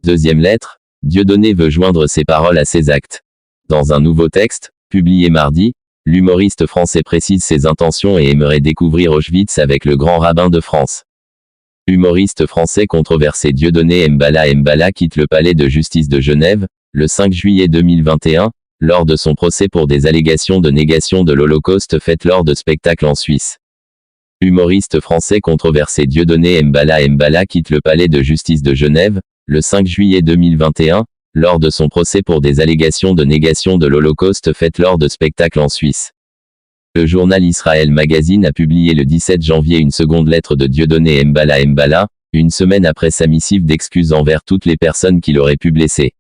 Deuxième lettre, Dieudonné veut joindre ses paroles à ses actes. Dans un nouveau texte, publié mardi, l'humoriste français précise ses intentions et aimerait découvrir Auschwitz avec le grand rabbin de France. L'humoriste français controversé Dieudonné Mbala quitte le palais de justice de Genève, le 5 juillet 2021, lors de son procès pour des allégations de négation de l'Holocauste faites lors de spectacles en Suisse. L'humoriste français controversé Dieudonné Mbala quitte le palais de justice de Genève, le 5 juillet 2021, lors de son procès pour des allégations de négation de l'Holocauste faites lors de spectacles en Suisse. Le journal Israël Magazine a publié le 17 janvier une seconde lettre de Dieudonné Mbala, une semaine après sa missive d'excuses envers toutes les personnes qui l'auraient pu blesser.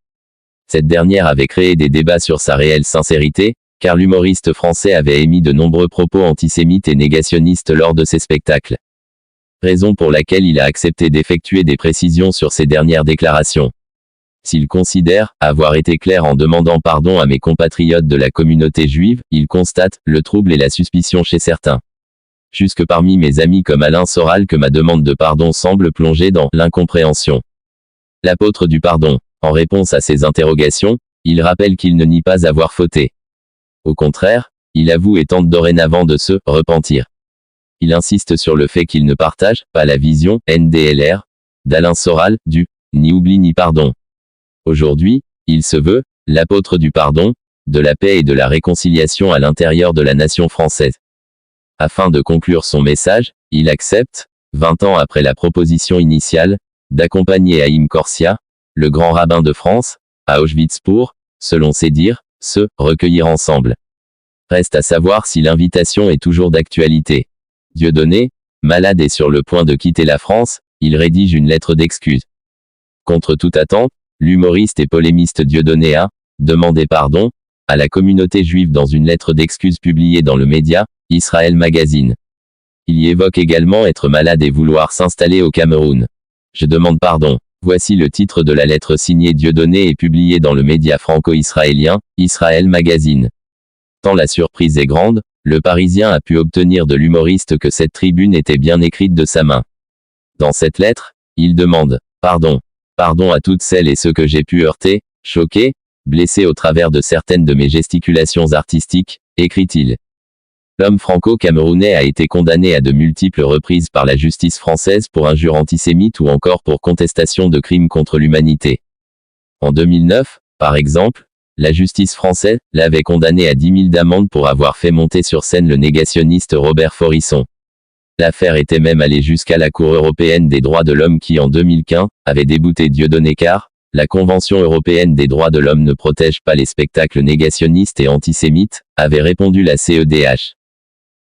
Cette dernière avait créé des débats sur sa réelle sincérité, car l'humoriste français avait émis de nombreux propos antisémites et négationnistes lors de ses spectacles. Raison pour laquelle il a accepté d'effectuer des précisions sur ses dernières déclarations. S'il considère avoir été clair en demandant pardon à mes compatriotes de la communauté juive, il constate le trouble et la suspicion chez certains. Jusque parmi mes amis comme Alain Soral que ma demande de pardon semble plonger dans l'incompréhension. L'apôtre du pardon, en réponse à ces interrogations, il rappelle qu'il ne nie pas avoir fauté. Au contraire, il avoue et tente dorénavant de se repentir. Il insiste sur le fait qu'il ne partage pas la vision NDLR d'Alain Soral du ni oubli ni pardon. Aujourd'hui, il se veut l'apôtre du pardon, de la paix et de la réconciliation à l'intérieur de la nation française. Afin de conclure son message, il accepte, 20 ans après la proposition initiale, d'accompagner Haïm Corsia, le grand rabbin de France, à Auschwitz pour, selon ses dires, se recueillir ensemble. Reste à savoir si l'invitation est toujours d'actualité. Dieudonné, malade et sur le point de quitter la France, il rédige une lettre d'excuse. Contre toute attente, l'humoriste et polémiste Dieudonné a demandé pardon à la communauté juive dans une lettre d'excuse publiée dans le média Israël Magazine. Il y évoque également être malade et vouloir s'installer au Cameroun. Je demande pardon. Voici le titre de la lettre signée Dieudonné et publiée dans le média franco-israélien Israël Magazine. Tant la surprise est grande, le Parisien a pu obtenir de l'humoriste que cette tribune était bien écrite de sa main. Dans cette lettre, il demande pardon. Pardon à toutes celles et ceux que j'ai pu heurter, choquer, blesser au travers de certaines de mes gesticulations artistiques, écrit-il. L'homme franco-camerounais a été condamné à de multiples reprises par la justice française pour injures antisémites ou encore pour contestation de crimes contre l'humanité. En 2009, par exemple, la justice française l'avait condamné à 10 000 d'amende pour avoir fait monter sur scène le négationniste Robert Forisson. L'affaire était même allée jusqu'à la Cour européenne des droits de l'homme qui en 2015 avait débouté Dieudonné car la Convention européenne des droits de l'homme ne protège pas les spectacles négationnistes et antisémites, avait répondu la CEDH.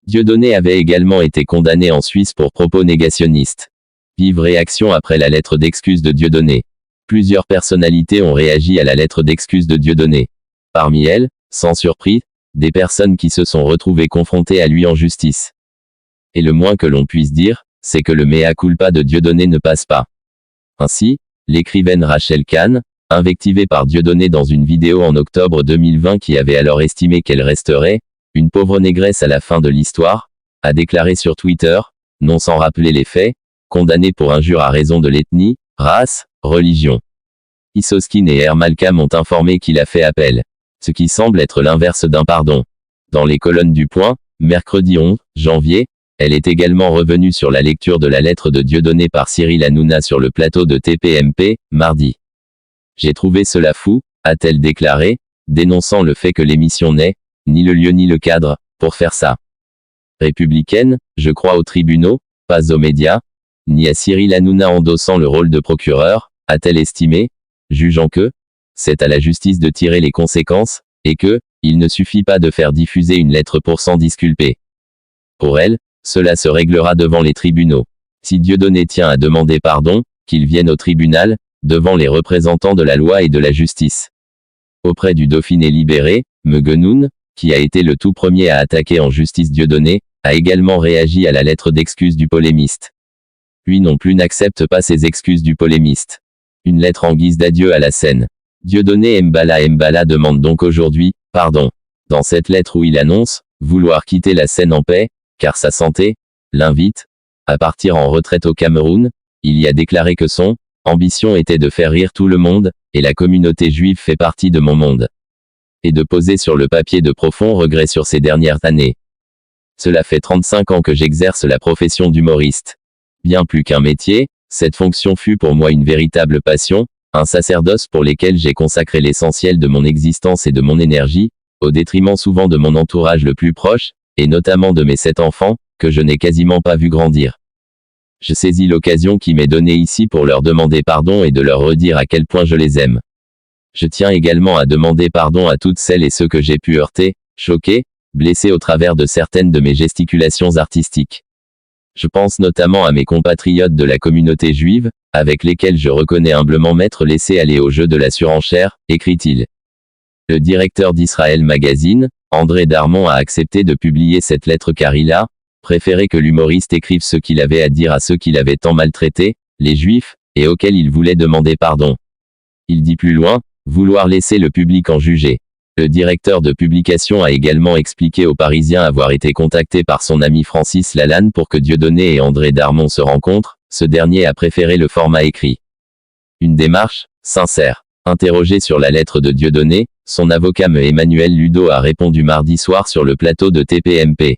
Dieudonné avait également été condamné en Suisse pour propos négationnistes. Vive réaction après la lettre d'excuse de Dieudonné. Plusieurs personnalités ont réagi à la lettre d'excuse de Dieudonné. Parmi elles, sans surprise, des personnes qui se sont retrouvées confrontées à lui en justice. Et le moins que l'on puisse dire, c'est que le mea culpa de Dieudonné ne passe pas. Ainsi, l'écrivaine Rachel Kahn, invectivée par Dieudonné dans une vidéo en octobre 2020 qui avait alors estimé qu'elle resterait une pauvre négresse à la fin de l'histoire, a déclaré sur Twitter, non sans rappeler les faits, condamné pour injure à raison de l'ethnie, race, religion. Isoskin et Air Malcolm ont informé qu'il a fait appel. Ce qui semble être l'inverse d'un pardon. Dans les colonnes du Point, mercredi 11 janvier, elle est également revenue sur la lecture de la lettre de Dieudonné par Cyril Hanouna sur le plateau de TPMP, mardi. J'ai trouvé cela fou, a-t-elle déclaré, dénonçant le fait que l'émission n'est ni le lieu ni le cadre pour faire ça. Républicaine, je crois aux tribunaux, pas aux médias, ni à Cyril Hanouna endossant le rôle de procureur, a-t-elle estimé, jugeant que c'est à la justice de tirer les conséquences, et que il ne suffit pas de faire diffuser une lettre pour s'en disculper. Pour elle, cela se réglera devant les tribunaux. Si Dieudonné tient à demander pardon, qu'il vienne au tribunal, devant les représentants de la loi et de la justice. Auprès du Dauphiné libéré, Meguenoun, qui a été le tout premier à attaquer en justice Dieudonné, a également réagi à la lettre d'excuse du polémiste. Lui non plus n'accepte pas ces excuses du polémiste. Une lettre en guise d'adieu à la scène. Dieudonné Mbala demande donc aujourd'hui pardon. Dans cette lettre où il annonce vouloir quitter la scène en paix, car sa santé l'invite à partir en retraite au Cameroun, il y a déclaré que son ambition était de faire rire tout le monde, et la communauté juive fait partie de mon monde. Et de poser sur le papier de profonds regrets sur ces dernières années. Cela fait 35 ans que j'exerce la profession d'humoriste. Bien plus qu'un métier, cette fonction fut pour moi une véritable passion, un sacerdoce pour lequel j'ai consacré l'essentiel de mon existence et de mon énergie, au détriment souvent de mon entourage le plus proche, et notamment de mes 7 enfants, que je n'ai quasiment pas vu grandir. Je saisis l'occasion qui m'est donnée ici pour leur demander pardon et de leur redire à quel point je les aime. Je tiens également à demander pardon à toutes celles et ceux que j'ai pu heurter, choquer, blesser au travers de certaines de mes gesticulations artistiques. Je pense notamment à mes compatriotes de la communauté juive, avec lesquels je reconnais humblement m'être laissé aller au jeu de la surenchère, écrit-il. Le directeur d'Israël Magazine, André Darmon, a accepté de publier cette lettre car il a préféré que l'humoriste écrive ce qu'il avait à dire à ceux qui l'avaient tant maltraité, les Juifs, et auxquels il voulait demander pardon. Il dit plus loin, vouloir laisser le public en juger. Le directeur de publication a également expliqué aux Parisiens avoir été contacté par son ami Francis Lalanne pour que Dieudonné et André Darmon se rencontrent, ce dernier a préféré le format écrit. Une démarche sincère. Interrogé sur la lettre de Dieudonné, son avocat me Emmanuel Ludo a répondu mardi soir sur le plateau de TPMP.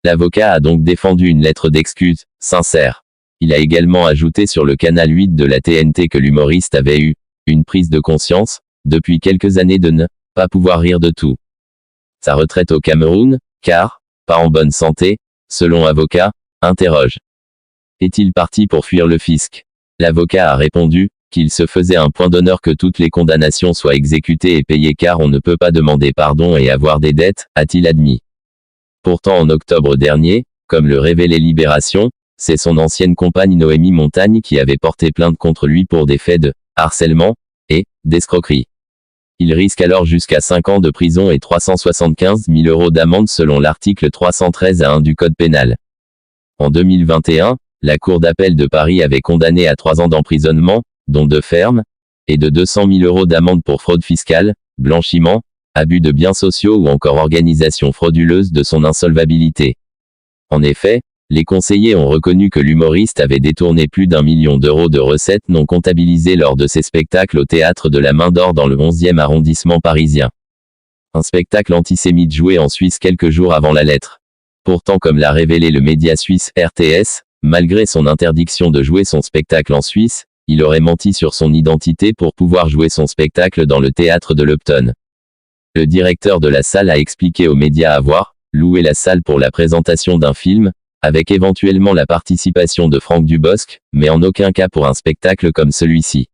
L'avocat a donc défendu une lettre d'excuse, sincère. Il a également ajouté sur le canal 8 de la TNT que l'humoriste avait eu une prise de conscience, depuis quelques années de ne pas pouvoir rire de tout. Sa retraite au Cameroun, car, pas en bonne santé, selon avocat, interroge. Est-il parti pour fuir le fisc? L'avocat a répondu qu'il se faisait un point d'honneur que toutes les condamnations soient exécutées et payées car on ne peut pas demander pardon et avoir des dettes, a-t-il admis. Pourtant en octobre dernier, comme le révélait Libération, c'est son ancienne compagne Noémie Montagne qui avait porté plainte contre lui pour des faits de harcèlement et d'escroquerie. Il risque alors jusqu'à 5 ans de prison et 375 000 € d'amende selon l'article 313-1 du Code pénal. En 2021, la Cour d'appel de Paris avait condamné à 3 ans d'emprisonnement, dont 2 fermes, et de 200 000 € d'amende pour fraude fiscale, blanchiment, abus de biens sociaux ou encore organisation frauduleuse de son insolvabilité. En effet, les conseillers ont reconnu que l'humoriste avait détourné plus d'1 million d'euros de recettes non comptabilisées lors de ses spectacles au théâtre de la Main d'Or dans le 11e arrondissement parisien. Un spectacle antisémite joué en Suisse quelques jours avant la lettre. Pourtant, comme l'a révélé le média suisse RTS, malgré son interdiction de jouer son spectacle en Suisse, il aurait menti sur son identité pour pouvoir jouer son spectacle dans le théâtre de l'Upton. Le directeur de la salle a expliqué aux médias avoir loué la salle pour la présentation d'un film, avec éventuellement la participation de Franck Dubosc, mais en aucun cas pour un spectacle comme celui-ci.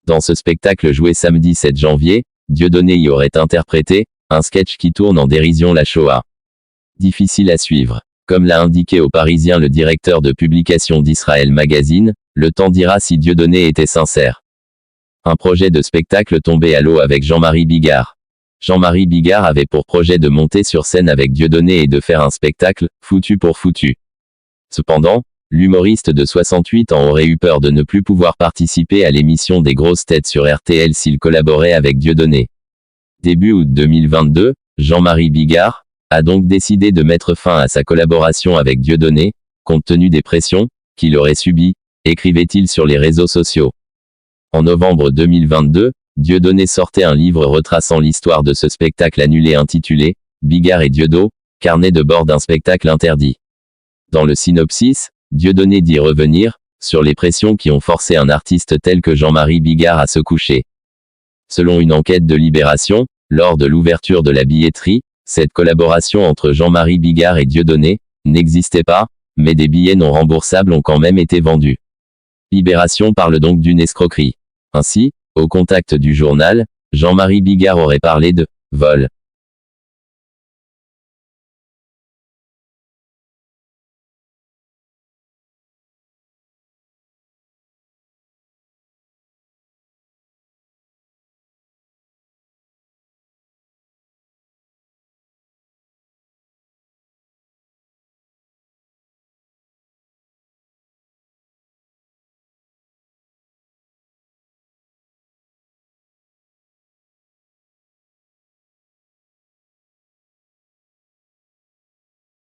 Dans ce spectacle joué samedi 7 janvier, Dieudonné y aurait interprété un sketch qui tourne en dérision la Shoah. Difficile à suivre. Comme l'a indiqué aux Parisiens le directeur de publication d'Israël Magazine, le temps dira si Dieudonné était sincère. Un projet de spectacle tombé à l'eau avec Jean-Marie Bigard. Jean-Marie Bigard avait pour projet de monter sur scène avec Dieudonné et de faire un spectacle, foutu pour foutu. Cependant, l'humoriste de 68 ans aurait eu peur de ne plus pouvoir participer à l'émission des grosses têtes sur RTL s'il collaborait avec Dieudonné. Début août 2022, Jean-Marie Bigard a donc décidé de mettre fin à sa collaboration avec Dieudonné, compte tenu des pressions qu'il aurait subies, écrivait-il sur les réseaux sociaux. En novembre 2022, Dieudonné sortait un livre retraçant l'histoire de ce spectacle annulé intitulé « Bigard et Dieudo, carnet de bord d'un spectacle interdit ». Dans le synopsis, Dieudonné dit revenir sur les pressions qui ont forcé un artiste tel que Jean-Marie Bigard à se coucher. Selon une enquête de Libération, lors de l'ouverture de la billetterie, cette collaboration entre Jean-Marie Bigard et Dieudonné n'existait pas, mais des billets non remboursables ont quand même été vendus. Libération parle donc d'une escroquerie. Ainsi, au contact du journal, Jean-Marie Bigard aurait parlé de « vol ».